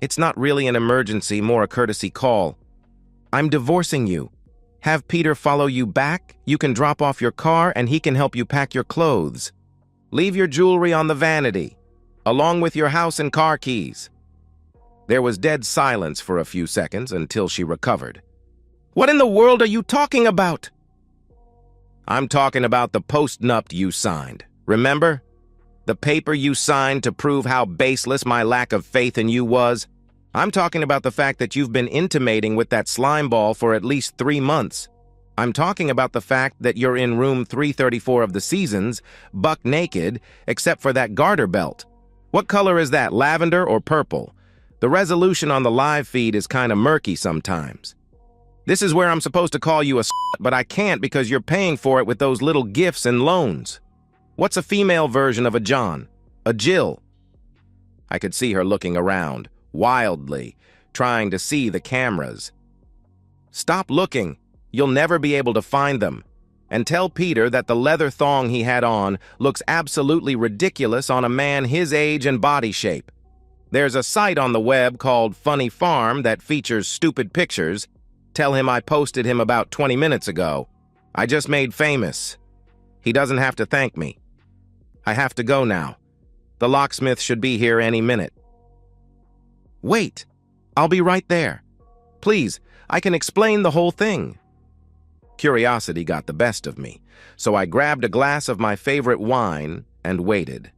Speaker 1: It's not really an emergency, more a courtesy call. I'm divorcing you. Have Peter follow you back. You can drop off your car and he can help you pack your clothes. Leave your jewelry on the vanity, along with your house and car keys. There was dead silence for a few seconds until she recovered. What in the world are you talking about? I'm talking about the postnupt you signed. Remember? The paper you signed to prove how baseless my lack of faith in you was? I'm talking about the fact that you've been intimating with that slime ball for at least 3 months. I'm talking about the fact that you're in room 334 of the Seasons, buck naked, except for that garter belt. What color is that, lavender or purple? The resolution on the live feed is kind of murky sometimes. This is where I'm supposed to call you a slut, but I can't because you're paying for it with those little gifts and loans. What's a female version of a John? A Jill? I could see her looking around, wildly, trying to see the cameras. Stop looking. You'll never be able to find them. And tell Peter that the leather thong he had on looks absolutely ridiculous on a man his age and body shape. There's a site on the web called Funny Farm that features stupid pictures. Tell him I posted him about 20 minutes ago. I just made famous. He doesn't have to thank me. I have to go now. The locksmith should be here any minute. Wait, I'll be right there. Please, I can explain the whole thing. Curiosity got the best of me, so I grabbed a glass of my favorite wine and waited.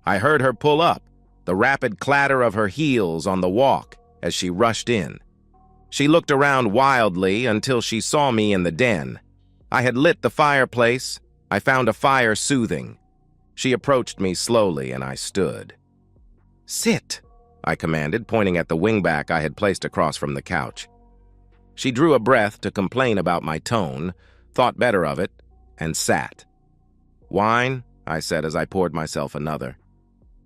Speaker 1: I heard her pull up, the rapid clatter of her heels on the walk as she rushed in. She looked around wildly until she saw me in the den. I had lit the fireplace. I found a fire soothing. She approached me slowly and I stood. Sit, I commanded, pointing at the wingback I had placed across from the couch. She drew a breath to complain about my tone, thought better of it, and sat. Wine, I said as I poured myself another.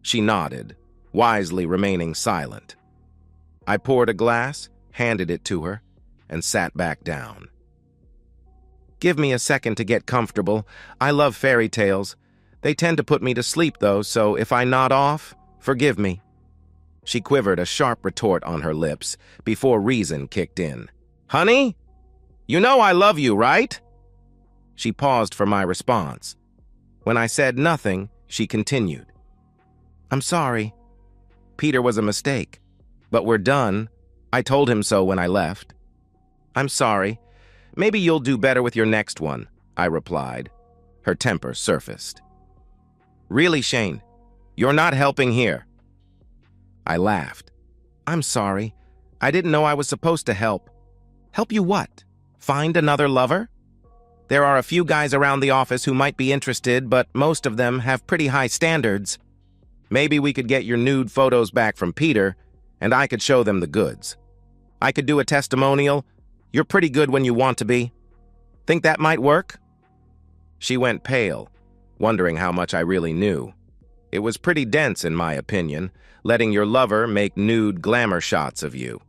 Speaker 1: She nodded, wisely remaining silent. I poured a glass, handed it to her, and sat back down. Give me a second to get comfortable. I love fairy tales. They tend to put me to sleep, though, so if I nod off, forgive me. She quivered a sharp retort on her lips before reason kicked in. Honey? You know I love you, right? She paused for my response. When I said nothing, she continued. I'm sorry. Peter was a mistake. But we're done. I told him so when I left. I'm sorry. Maybe you'll do better with your next one, I replied. Her temper surfaced. Really, Shane? You're not helping here. I laughed. I'm sorry. I didn't know I was supposed to help. Help you what? Find another lover? There are a few guys around the office who might be interested, but most of them have pretty high standards. Maybe we could get your nude photos back from Peter, and I could show them the goods. I could do a testimonial. You're pretty good when you want to be. Think that might work? She went pale, wondering how much I really knew. It was pretty dense, in my opinion, letting your lover make nude glamour shots of you.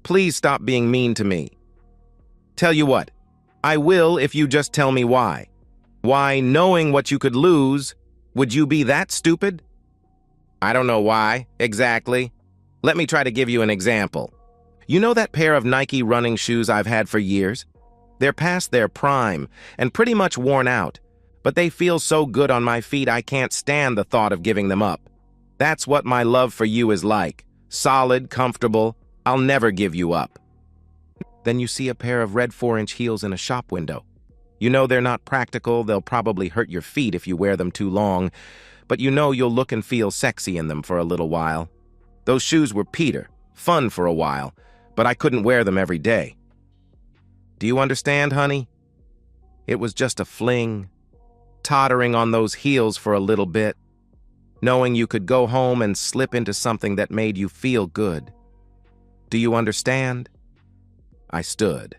Speaker 1: Please stop being mean to me. Tell you what, I will if you just tell me why. Why, knowing what you could lose, would you be that stupid? I don't know why, exactly. Let me try to give you an example. You know that pair of Nike running shoes I've had for years? They're past their prime and pretty much worn out, but they feel so good on my feet I can't stand the thought of giving them up. That's what my love for you is like. Solid, comfortable. I'll never give you up. Then you see a pair of red 4-inch heels in a shop window. You know they're not practical, they'll probably hurt your feet if you wear them too long, but you know you'll look and feel sexy in them for a little while. Those shoes were Peter, fun for a while, but I couldn't wear them every day. Do you understand, honey? It was just a fling, tottering on those heels for a little bit, knowing you could go home and slip into something that made you feel good. Do you understand? I stood.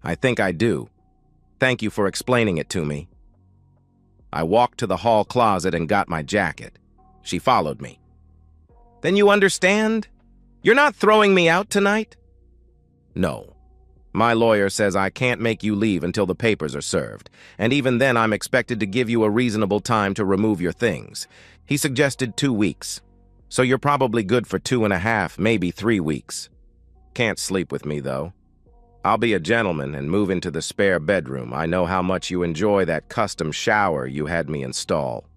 Speaker 1: I think I do. Thank you for explaining it to me. I walked to the hall closet and got my jacket. She followed me. Then you understand? You're not throwing me out tonight? No. My lawyer says I can't make you leave until the papers are served, and even then I'm expected to give you a reasonable time to remove your things. He suggested 2 weeks, so you're probably good for 2.5, maybe 3 weeks. Can't sleep with me, though. I'll be a gentleman and move into the spare bedroom. I know how much you enjoy that custom shower you had me install.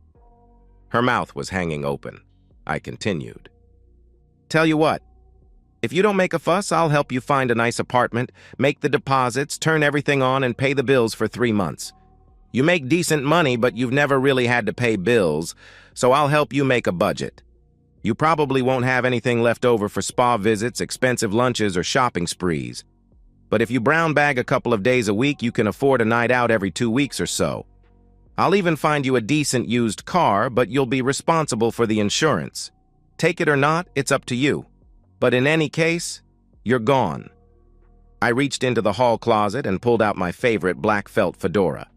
Speaker 1: Her mouth was hanging open. I continued. Tell you what, if you don't make a fuss, I'll help you find a nice apartment, make the deposits, turn everything on, and pay the bills for 3 months. You make decent money, but you've never really had to pay bills, so I'll help you make a budget. You probably won't have anything left over for spa visits, expensive lunches, or shopping sprees. But if you brown bag a couple of days a week, you can afford a night out every 2 weeks or so. I'll even find you a decent used car, but you'll be responsible for the insurance. Take it or not, it's up to you. But in any case, you're gone. I reached into the hall closet and pulled out my favorite black felt fedora.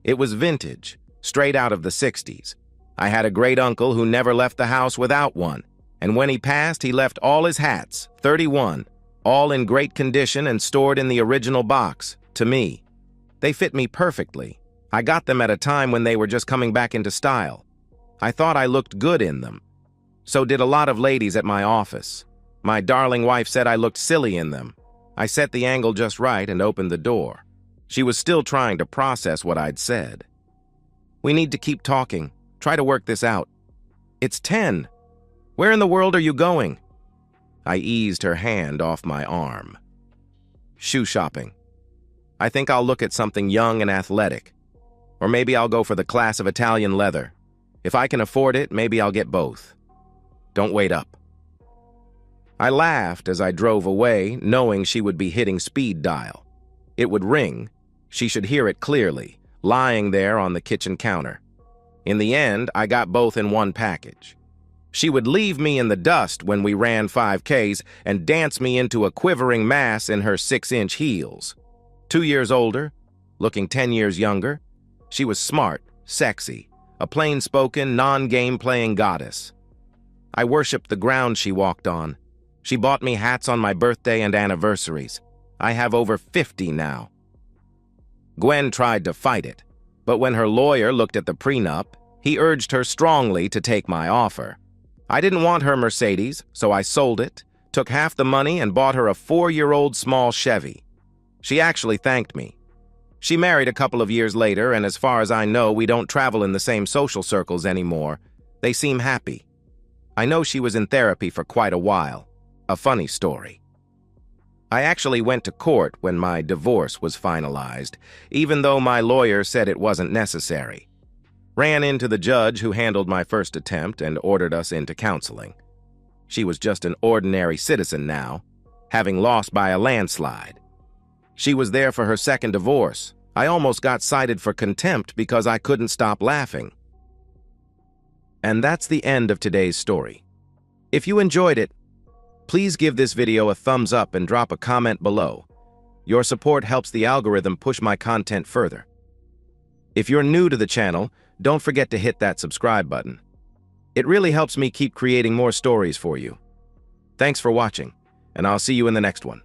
Speaker 1: It was vintage, straight out of the 60s. I had a great uncle who never left the house without one, and when he passed, he left all his hats, 31, all in great condition and stored in the original box, to me. They fit me perfectly. I got them at a time when they were just coming back into style. I thought I looked good in them. So did a lot of ladies at my office. My darling wife said I looked silly in them. I set the angle just right and opened the door. She was still trying to process what I'd said. We need to keep talking. Try to work this out. It's 10. Where in the world are you going? I eased her hand off my arm. Shoe shopping. I think I'll look at something young and athletic. Or maybe I'll go for the class of Italian leather. If I can afford it, maybe I'll get both. Don't wait up. I laughed as I drove away, knowing she would be hitting speed dial. It would ring. She should hear it clearly, lying there on the kitchen counter. In the end, I got both in one package. She would leave me in the dust when we ran 5Ks and dance me into a quivering mass in her 6-inch heels. 2 years older, looking 10 years younger, she was smart, sexy, a plain-spoken, non-game-playing goddess. I worshipped the ground she walked on. She bought me hats on my birthday and anniversaries. I have over 50 now. Gwen tried to fight it, but when her lawyer looked at the prenup, he urged her strongly to take my offer. I didn't want her Mercedes, so I sold it, took half the money, and bought her a 4-year-old small Chevy. She actually thanked me. She married a couple of years later, and as far as I know, we don't travel in the same social circles anymore. They seem happy. I know she was in therapy for quite a while. A funny story. I actually went to court when my divorce was finalized, even though my lawyer said it wasn't necessary. Ran into the judge who handled my first attempt and ordered us into counseling. She was just an ordinary citizen now, having lost by a landslide. She was there for her second divorce. I almost got cited for contempt because I couldn't stop laughing. And that's the end of today's story. If you enjoyed it, please give this video a thumbs up and drop a comment below. Your support helps the algorithm push my content further. If you're new to the channel, don't forget to hit that subscribe button. It really helps me keep creating more stories for you. Thanks for watching, and I'll see you in the next one.